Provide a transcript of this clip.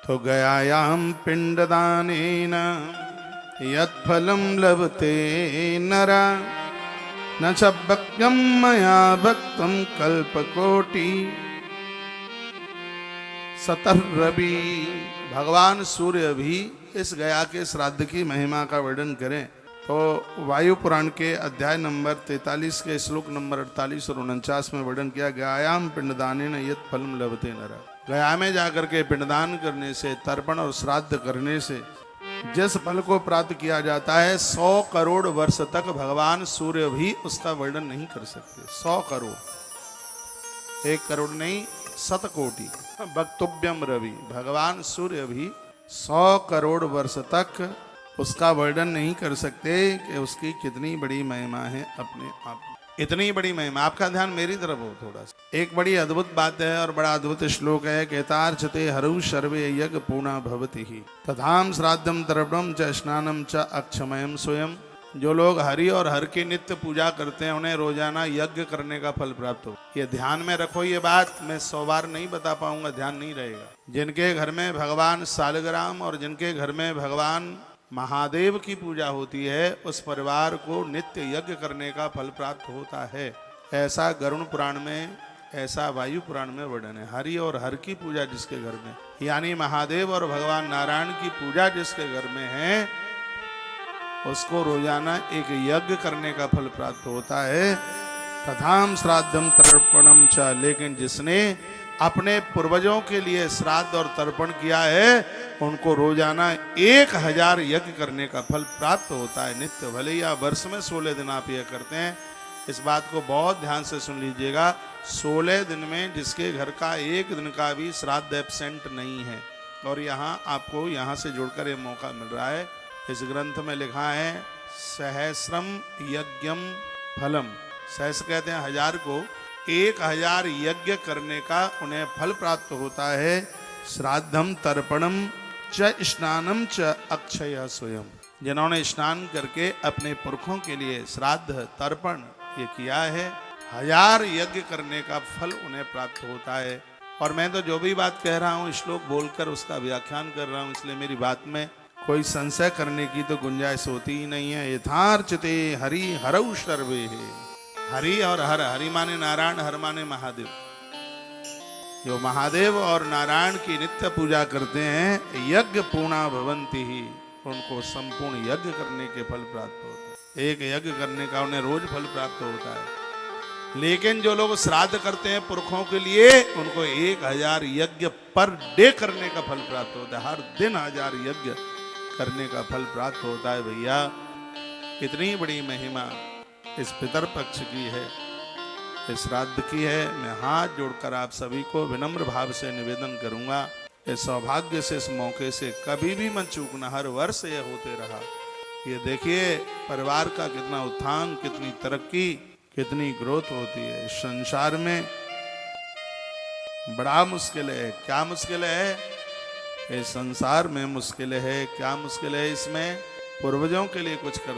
तो गयायाम पिंडदानेन यत्फलं लभते नरा न च भक्त्यं मया भक्तं कल्पकोटि सतर्रवि। भगवान सूर्य भी इस गया के श्राद्ध की महिमा का वर्णन करें तो वायु पुराण के अध्याय नंबर 43 के श्लोक नंबर 48 और 49 में वर्णन किया, गयायाम पिंडदानेन यत् फलम लभते नरः। गया में जाकर के पिंडदान करने से, तर्पण और श्राद्ध करने से जिस फल को प्राप्त किया जाता है 100 करोड़ वर्ष तक भगवान सूर्य भी उसका वर्णन नहीं कर सकते। 100 करोड़, 1 करोड़ नहीं, 100 कोटि वक्तव्यम रवि। भगवान सूर्य भी 100 करोड़ वर्ष तक उसका वर्णन नहीं कर सकते कि उसकी कितनी बड़ी महिमा है अपने आप में। इतनी बड़ी महिमा। आपका ध्यान मेरी तरफ हो थोड़ा सा। एक बड़ी अद्भुत बात है और बड़ा अद्भुत श्लोक है, कहतार्चते हरु सर्वे यज्ञ पूर्णा भवति ही तथाम श्राद्धम तर्पणम च स्नानम च अक्षमयम स्वयं। जो लोग हरि और हर की नित्य पूजा करते हैं उन्हें रोजाना यज्ञ करने का फल प्राप्त हो। ये ध्यान में रखो, ये बात मैं 100 बार नहीं बता पाऊंगा, ध्यान नहीं रहेगा। जिनके घर में भगवान सालग्राम और जिनके घर में भगवान महादेव की पूजा होती है उस परिवार को नित्य यज्ञ करने का फल प्राप्त होता है। ऐसा गरुड़ पुराण में, ऐसा वायु पुराण में वर्णन है। हरि और हर की पूजा जिसके घर में, यानी महादेव और भगवान नारायण की पूजा जिसके घर में है उसको रोजाना एक यज्ञ करने का फल प्राप्त होता है। तथाम श्राद्धम तर्पणम च। लेकिन जिसने अपने पूर्वजों के लिए श्राद्ध और तर्पण किया है उनको रोजाना 1000 यज्ञ करने का फल प्राप्त होता है नित्य। भले या वर्ष में 16 दिन आप यह करते हैं, इस बात को बहुत ध्यान से सुन लीजिएगा। 16 दिन में जिसके घर का 1 दिन का भी श्राद्ध एब्सेंट नहीं है। और यहाँ आपको यहाँ से जुड़कर ये मौका मिल रहा है। इस ग्रंथ में लिखा है सहस्रम यज्ञम फलम। सहस्र कहते हैं 1000 को, 1000 यज्ञ करने का उन्हें फल प्राप्त होता है। श्राद्धम तर्पणम च स्नानम च अक्षय स्वयं। जिन्होंने स्नान करके अपने पुरखों के लिए श्राद्ध तर्पण ये किया है, 1000 यज्ञ करने का फल उन्हें प्राप्त होता है। और मैं तो जो भी बात कह रहा हूँ श्लोक बोलकर उसका व्याख्यान कर रहा हूँ, इसलिए मेरी बात में कोई संशय करने की तो गुंजाइश होती ही नहीं है। यथार्चते हरि हरौ सर्वे है। हरि और हर, हरि माने नारायण, हर माने महादेव। जो महादेव और नारायण की नित्य पूजा करते हैं यज्ञ पूर्णा भवन्ति ही, उनको संपूर्ण यज्ञ करने के फल प्राप्त होते हैं। एक यज्ञ करने का उन्हें रोज फल प्राप्त होता है। लेकिन जो लोग श्राद्ध करते हैं पुरखों के लिए उनको 1000 यज्ञ पर डे करने का फल प्राप्त होता है। हर दिन 1000 यज्ञ करने का फल प्राप्त होता है। भैया इतनी बड़ी महिमा इस पितर पक्ष की है, इस श्राद्ध की है। मैं हाथ जोड़कर आप सभी को विनम्र भाव से निवेदन करूंगा, इस सौभाग्य से, इस मौके से कभी भी मत चूकना। हर वर्ष यह होते रहा। ये देखिए परिवार का कितना उत्थान, कितनी तरक्की, कितनी ग्रोथ होती है। इस संसार में बड़ा मुश्किल है। क्या मुश्किल है इस संसार में? मुश्किल है, क्या मुश्किल है इसमें? पूर्वजों के लिए कुछ कर